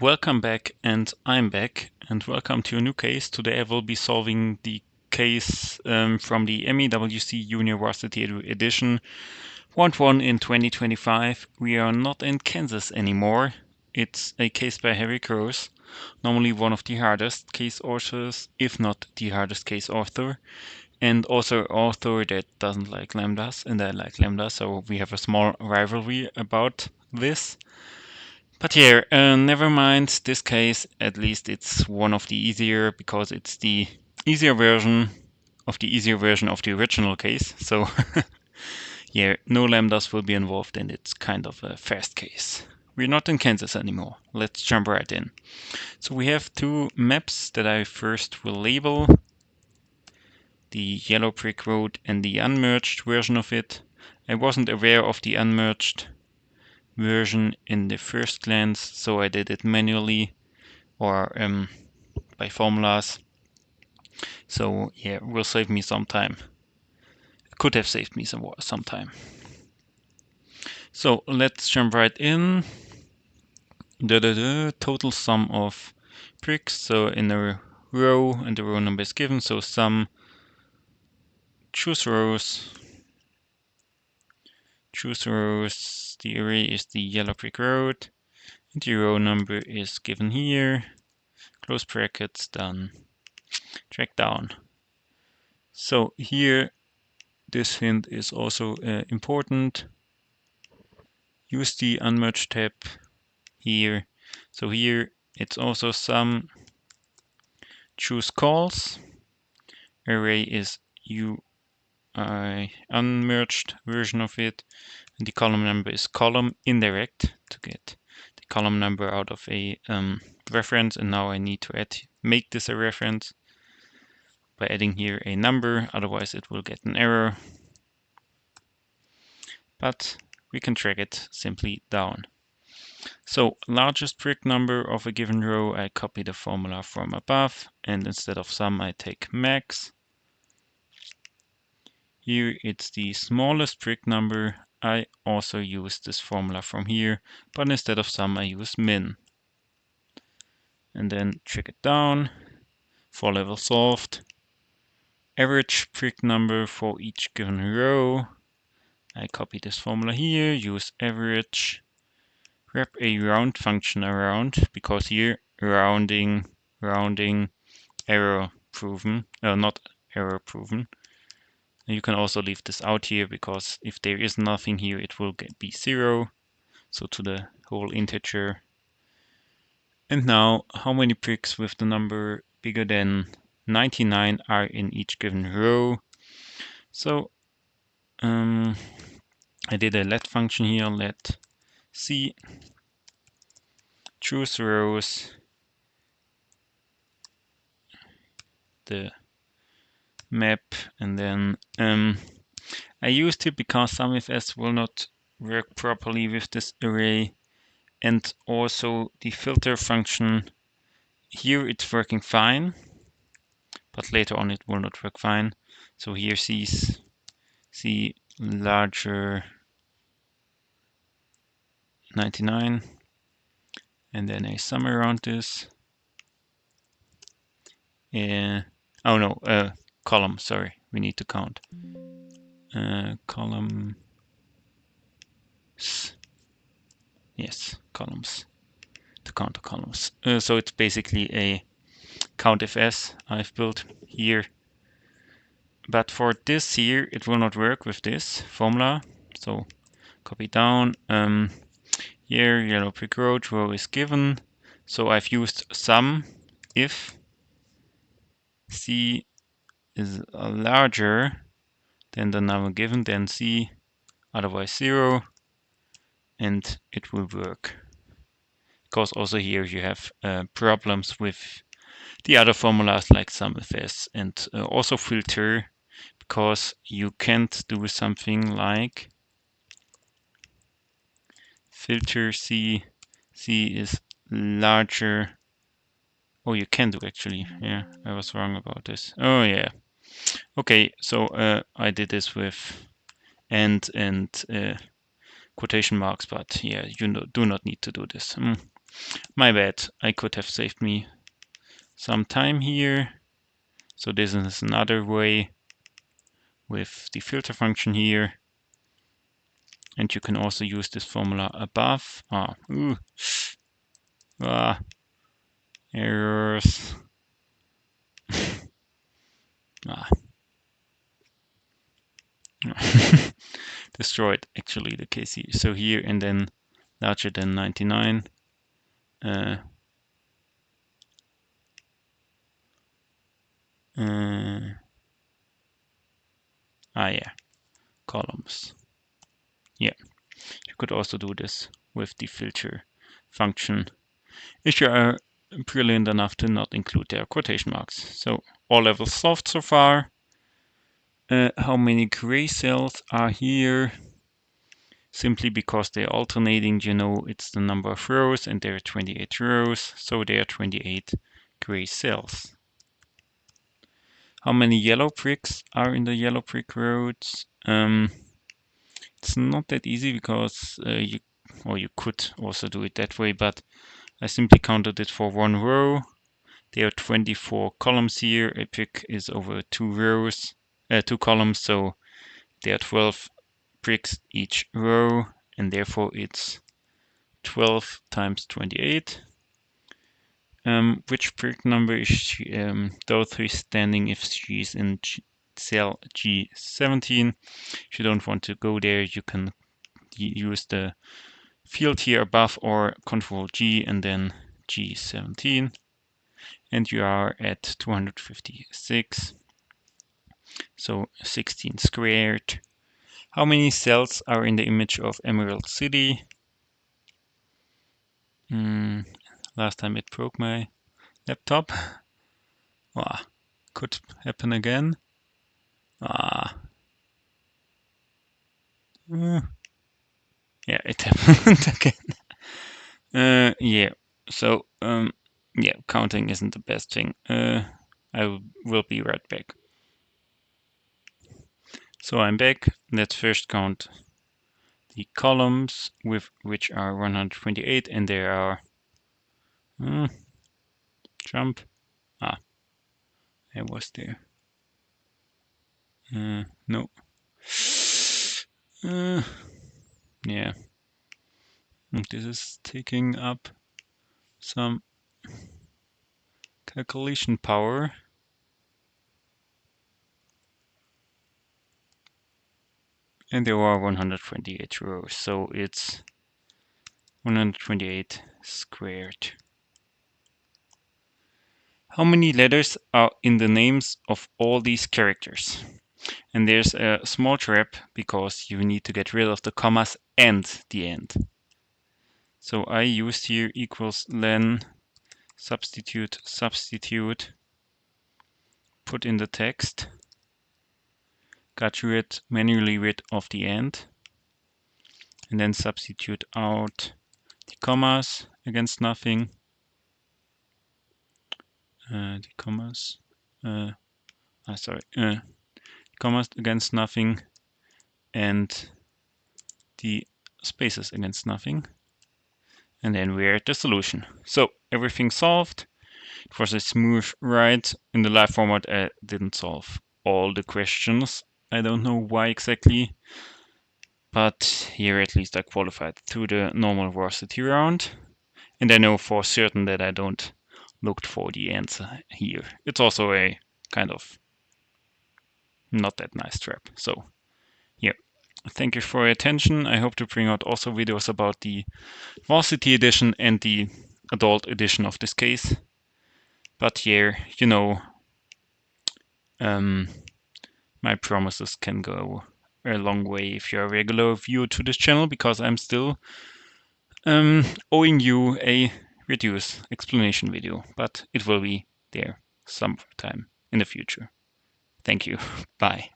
Welcome back, and I'm back, and welcome to a new case. Today I will be solving the case from the MECC Junior Varsity Edition Round 1 in 2025. We are not in Kansas anymore. It's a case by Harry Cross, normally one of the hardest case authors, if not the hardest case author, and also author that doesn't like lambdas, and I like lambdas, so we have a small rivalry about this. But here, never mind this case, at least it's one of the easier because it's the easier version of the original case. So yeah, no lambdas will be involved and it's kind of a fast case. We're not in Kansas anymore. Let's jump right in. So we have two maps that I first will label. The yellow brick road and the unmerged version of it. I wasn't aware of the unmerged version in the first glance, so I did it manually or by formulas. So yeah, will save me some time. Could have saved me some time. So let's jump right in. The total sum of bricks. So in a row, and the row number is given. So sum, choose rows. Choose rows. The array is the yellow brick road. And the row number is given here. Close brackets, done. Drag down. So here, this hint is also important. Use the unmerged tab here. So here it's also sum, choose calls. Array is unmerged version of it. And the column number is column indirect to get the column number out of a reference. And now I need to make this a reference by adding here a number, otherwise it will get an error. But we can drag it simply down. So largest brick number of a given row, I copy the formula from above, and instead of sum I take max. Here it's the smallest brick number. I also use this formula from here, but instead of sum I use min. And then drag it down. For level solved. Average brick number for each given row. I copy this formula here, use average. Wrap a round function around, because here rounding, error proven, not error proven. You can also leave this out here, because if there is nothing here, it will be 0. So to the whole integer. And now, how many bricks with the number bigger than 99 are in each given row? So I did a let function here, let c, choose rows, the map, and then I used it because SumIfS will not work properly with this array, and also the filter function. Here it's working fine, but later on it will not work fine. So here see larger 99, and then a sum around this. Oh no, column, sorry, we need to count. Columns. Yes, columns. To count the columns. So it's basically a CountFS I've built here. But for this here, it will not work with this formula. So copy down. Here, yellow brick road row is given. So I've used sum if C is larger than the number given, then C, otherwise 0, and it will work. Because also here you have problems with the other formulas like SumIfS and also filter, because you can't do something like filter C is larger. Oh, you can do actually. Yeah, I was wrong about this. Oh yeah. Okay, so I did this with and quotation marks, but yeah, you do not need to do this. My bad, I could have saved me some time here. So this is another way with the filter function here. And you can also use this formula above. Errors. Destroyed actually the case here. So here and then larger than 99. Yeah, columns. Yeah, you could also do this with the filter function if you are brilliant enough to not include their quotation marks. So all levels solved so far. How many gray cells are here? Simply because they're alternating, you know, it's the number of rows, and there are 28 rows, so there are 28 gray cells. How many yellow bricks are in the yellow brick roads? It's not that easy because you could also do it that way, but I simply counted it for one row. There are 24 columns here. A brick is over 2 rows, 2 columns, so there are 12 bricks each row, and therefore it's 12 times 28. Which brick number is she, Dorothy standing if she's in cell G17? If you don't want to go there, you can use the field here above or Control G and then G17. And you are at 256. So 16 squared. How many cells are in the image of Emerald City? Last time it broke my laptop. Could happen again. Yeah, it happened again. Yeah. So yeah, counting isn't the best thing. I will be right back. So I'm back. Let's first count the columns, with which are 128, and there are jump. I was there. No. Yeah. This is taking up some calculation power. And there are 128 rows, so it's 128 squared. How many letters are in the names of all these characters? And there's a small trap because you need to get rid of the commas and the end. So I used here equals len substitute, put in the text, got manually rid of the end, and then substitute out the commas against nothing. Commas against nothing, and the spaces against nothing. And then we're at the solution. So everything solved. It was a smooth ride. In the live format, I didn't solve all the questions. I don't know why exactly, but here at least I qualified to the normal varsity round. And I know for certain that I don't looked for the answer here. It's also a kind of not that nice trap. So yeah, thank you for your attention. I hope to bring out also videos about the Varsity edition and the adult edition of this case. But here, you know, my promises can go a long way if you're a regular viewer to this channel, because I'm still owing you a reduced explanation video, but it will be there sometime in the future. Thank you. Bye.